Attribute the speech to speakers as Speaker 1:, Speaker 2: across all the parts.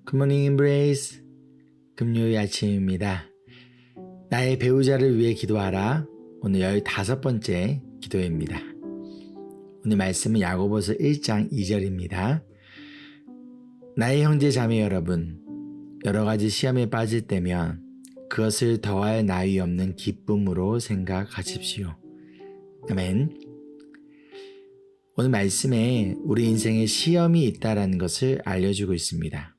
Speaker 1: 굿모닝 임브레이스 금요일 아침입니다. 나의 배우자를 위해 기도하라. 오늘 15번째 기도입니다. 오늘 말씀은 야고보서 1장 2절입니다. 나의 형제 자매 여러분, 여러 가지 시험에 빠질 때면 그것을 더할 나위 없는 기쁨으로 생각하십시오. 아멘. 오늘 말씀에 우리 인생에 시험이 있다는 것을 알려주고 있습니다.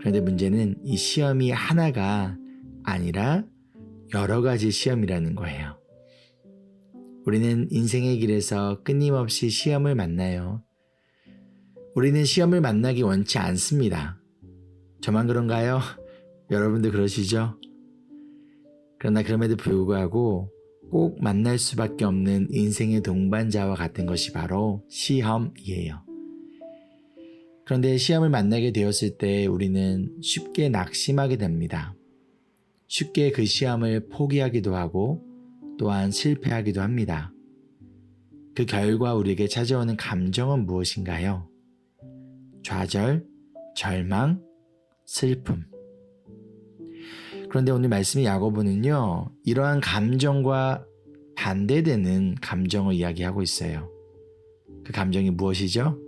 Speaker 1: 그런데 문제는 이 시험이 하나가 아니라 여러 가지 시험이라는 거예요. 우리는 인생의 길에서 끊임없이 시험을 만나요. 우리는 시험을 만나기 원치 않습니다. 저만 그런가요? 여러분도 그러시죠? 그러나 그럼에도 불구하고 꼭 만날 수밖에 없는 인생의 동반자와 같은 것이 바로 시험이에요. 그런데 시험을 만나게 되었을 때 우리는 쉽게 낙심하게 됩니다. 쉽게 그 시험을 포기하기도 하고 또한 실패하기도 합니다. 그 결과 우리에게 찾아오는 감정은 무엇인가요? 좌절, 절망, 슬픔. 그런데 오늘 말씀의 야고보는요, 이러한 감정과 반대되는 감정을 이야기하고 있어요. 그 감정이 무엇이죠?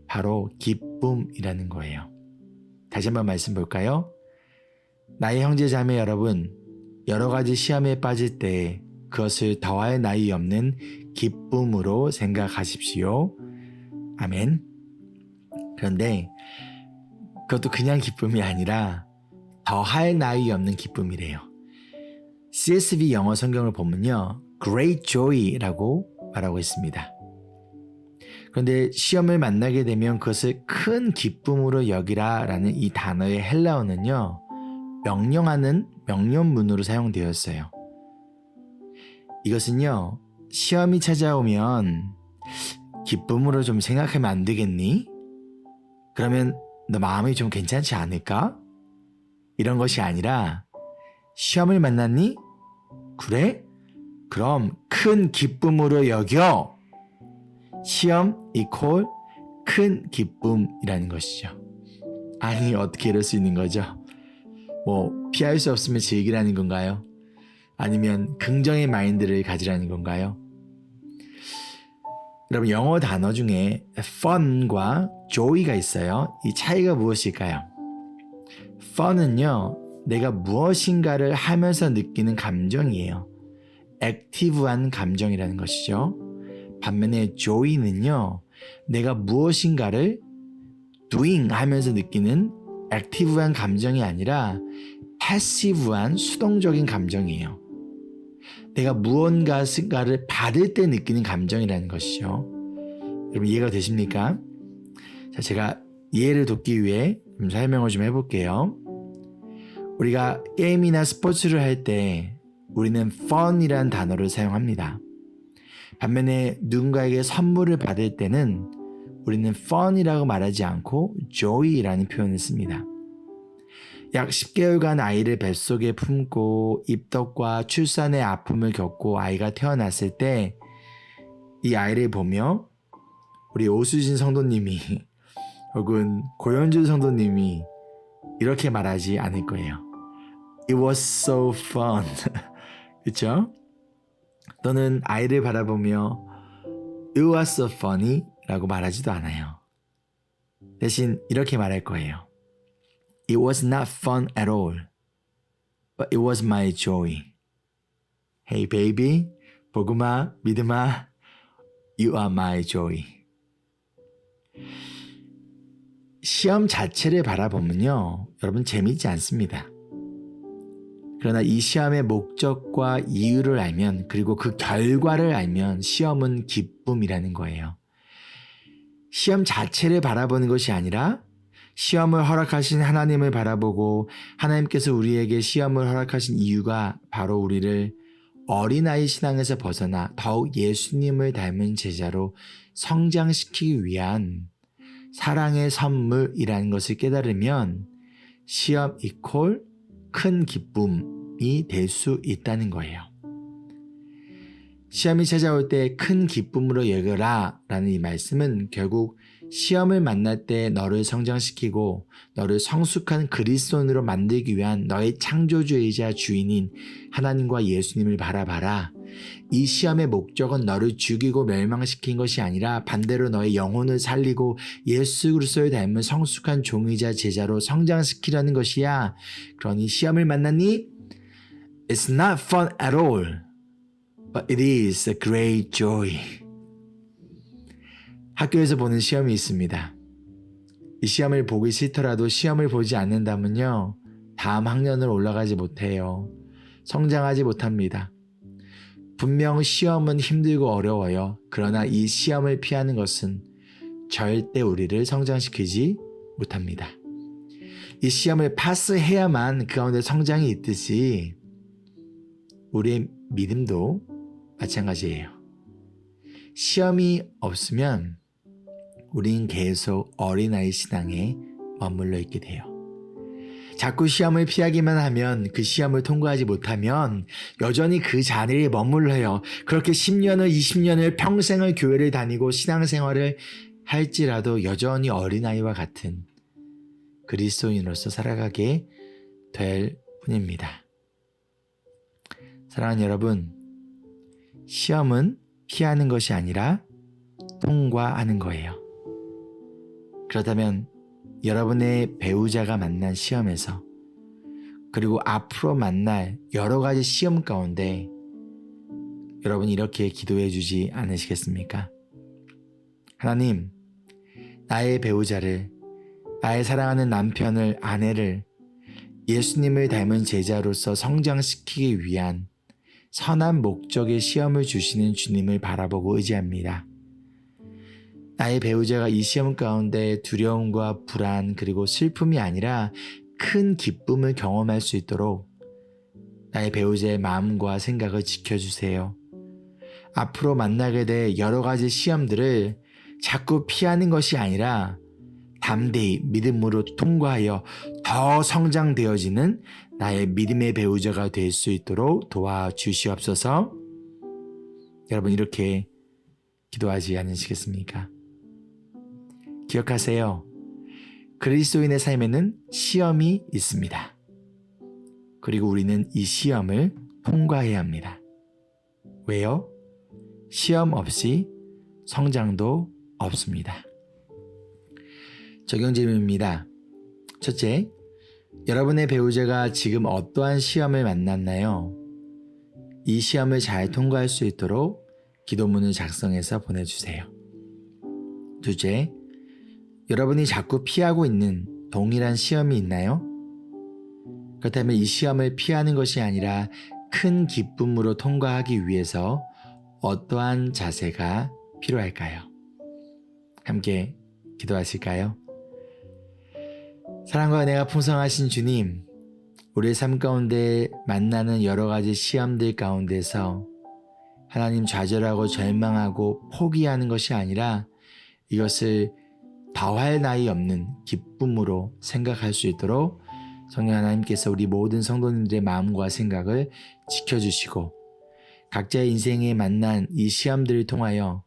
Speaker 1: 바로 기쁨이라는 거예요. 다시 한번 말씀 볼까요? 나의 형제 자매 여러분, 여러 가지 시험에 빠질 때 그것을 더할 나위 없는 기쁨으로 생각하십시오. 아멘. 그런데 그것도 그냥 기쁨이 아니라 더할 나위 없는 기쁨이래요. CSB 영어 성경을 보면요, Great Joy라고 말하고 있습니다. 그런데 시험을 만나게 되면 그것을 큰 기쁨으로 여기라 라는 이 단어의 헬라어는요, 명령하는 명령문으로 사용되었어요. 이것은요, 시험이 찾아오면 기쁨으로 좀 생각하면 안 되겠니? 그러면 너 마음이 좀 괜찮지 않을까? 이런 것이 아니라 시험을 만났니? 그래? 그럼 큰 기쁨으로 여겨. 시험 이퀄 큰 기쁨이라는 것이죠. 아니, 어떻게 이럴 수 있는 거죠? 피할 수 없으면 즐기라는 건가요? 아니면 긍정의 마인드를 가지라는 건가요? 여러분, 영어 단어 중에 fun과 joy가 있어요. 이 차이가 무엇일까요? fun은요, 내가 무엇인가를 하면서 느끼는 감정이에요. 액티브한 감정이라는 것이죠. 반면에 joy는요, 내가 무엇인가를 doing 하면서 느끼는 액티브한 감정이 아니라 패시브한 수동적인 감정이에요. 내가 무언가를 받을 때 느끼는 감정이라는 것이죠. 여러분, 이해가 되십니까? 자, 제가 이해를 돕기 위해 좀 설명을 좀 해볼게요. 우리가 게임이나 스포츠를 할 때 우리는 fun이라는 단어를 사용합니다. 반면에 누군가에게 선물을 받을 때는 우리는 fun이라고 말하지 않고 joy라는 표현을 씁니다. 약 10개월간 아이를 뱃속에 품고 입덧과 출산의 아픔을 겪고 아이가 태어났을 때 이 아이를 보며 우리 오수진 성도님이 혹은 고현준 성도님이 이렇게 말하지 않을 거예요. It was so fun. 그렇죠? 또는 아이를 바라보며 It was so funny 라고 말하지도 않아요. 대신 이렇게 말할 거예요. It was not fun at all, but it was my joy. Hey baby, 복음아, 믿음아, you are my joy. 시험 자체를 바라보면요, 여러분 재미있지 않습니다. 그러나 이 시험의 목적과 이유를 알면, 그리고 그 결과를 알면 시험은 기쁨이라는 거예요. 시험 자체를 바라보는 것이 아니라 시험을 허락하신 하나님을 바라보고 하나님께서 우리에게 시험을 허락하신 이유가 바로 우리를 어린아이 신앙에서 벗어나 더욱 예수님을 닮은 제자로 성장시키기 위한 사랑의 선물이라는 것을 깨달으면 시험 이퀄 큰 기쁨이 될 수 있다는 거예요. 시험이 찾아올 때 큰 기쁨으로 여겨라 라는 이 말씀은 결국 시험을 만날 때 너를 성장시키고 너를 성숙한 그리스도인으로 만들기 위한 너의 창조주이자 주인인 하나님과 예수님을 바라봐라. 이 시험의 목적은 너를 죽이고 멸망시킨 것이 아니라 반대로 너의 영혼을 살리고 예수 그리스도를 닮은 성숙한 종이자 제자로 성장시키려는 것이야. 그러니 시험을 만나니 It's not fun at all, but it is a great joy. 학교에서 보는 시험이 있습니다. 이 시험을 보기 싫더라도 시험을 보지 않는다면요, 다음 학년으로 올라가지 못해요. 성장하지 못합니다. 분명 시험은 힘들고 어려워요. 그러나 이 시험을 피하는 것은 절대 우리를 성장시키지 못합니다. 이 시험을 파스해야만 그 가운데 성장이 있듯이 우리의 믿음도 마찬가지예요. 시험이 없으면 우린 계속 어린아이 신앙에 머물러 있게 돼요. 자꾸 시험을 피하기만 하면, 그 시험을 통과하지 못하면 여전히 그 자리에 머물러요. 그렇게 10년을 20년을 평생을 교회를 다니고 신앙생활을 할지라도 여전히 어린아이와 같은 그리스도인으로서 살아가게 될 뿐입니다. 사랑하는 여러분, 시험은 피하는 것이 아니라 통과하는 거예요. 그렇다면 여러분의 배우자가 만난 시험에서, 그리고 앞으로 만날 여러 가지 시험 가운데 여러분이 이렇게 기도해 주지 않으시겠습니까? 하나님, 나의 배우자를, 나의 사랑하는 남편을, 아내를 예수님을 닮은 제자로서 성장시키기 위한 선한 목적의 시험을 주시는 주님을 바라보고 의지합니다. 나의 배우자가 이 시험 가운데 두려움과 불안 그리고 슬픔이 아니라 큰 기쁨을 경험할 수 있도록 나의 배우자의 마음과 생각을 지켜주세요. 앞으로 만나게 될 여러 가지 시험들을 자꾸 피하는 것이 아니라 담대히 믿음으로 통과하여 더 성장되어지는 나의 믿음의 배우자가 될 수 있도록 도와주시옵소서. 여러분, 이렇게 기도하지 않으시겠습니까? 기억하세요. 그리스도인의 삶에는 시험이 있습니다. 그리고 우리는 이 시험을 통과해야 합니다. 왜요? 시험 없이 성장도 없습니다. 적용 질문입니다. 첫째, 여러분의 배우자가 지금 어떠한 시험을 만났나요? 이 시험을 잘 통과할 수 있도록 기도문을 작성해서 보내주세요. 둘째, 여러분이 자꾸 피하고 있는 동일한 시험이 있나요? 그렇다면 이 시험을 피하는 것이 아니라 큰 기쁨으로 통과하기 위해서 어떠한 자세가 필요할까요? 함께 기도하실까요? 사랑과 은혜가 풍성하신 주님, 우리의 삶 가운데 만나는 여러 가지 시험들 가운데서 하나님, 좌절하고 절망하고 포기하는 것이 아니라 이것을 더할 나위 없는 기쁨으로 생각할 수 있도록 성령 하나님께서 우리 모든 성도님들의 마음과 생각을 지켜주시고, 각자의 인생에 만난 이 시험들을 통하여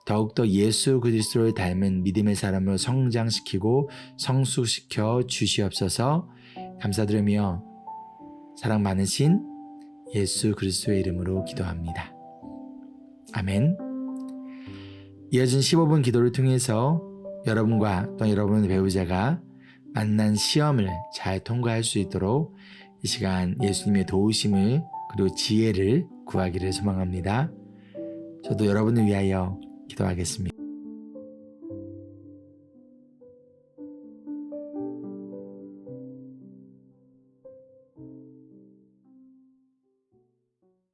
Speaker 1: 더욱더 예수 그리스도를 닮은 믿음의 사람으로 성장시키고 성숙시켜 주시옵소서. 감사드리며 사랑 많으신 예수 그리스도의 이름으로 기도합니다. 아멘. 이어진 15분 기도를 통해서 여러분과 또 여러분의 배우자가 만난 시험을 잘 통과할 수 있도록 이 시간 예수님의 도우심을 그리고 지혜를 구하기를 소망합니다. 저도 여러분을 위하여 기도하겠습니다.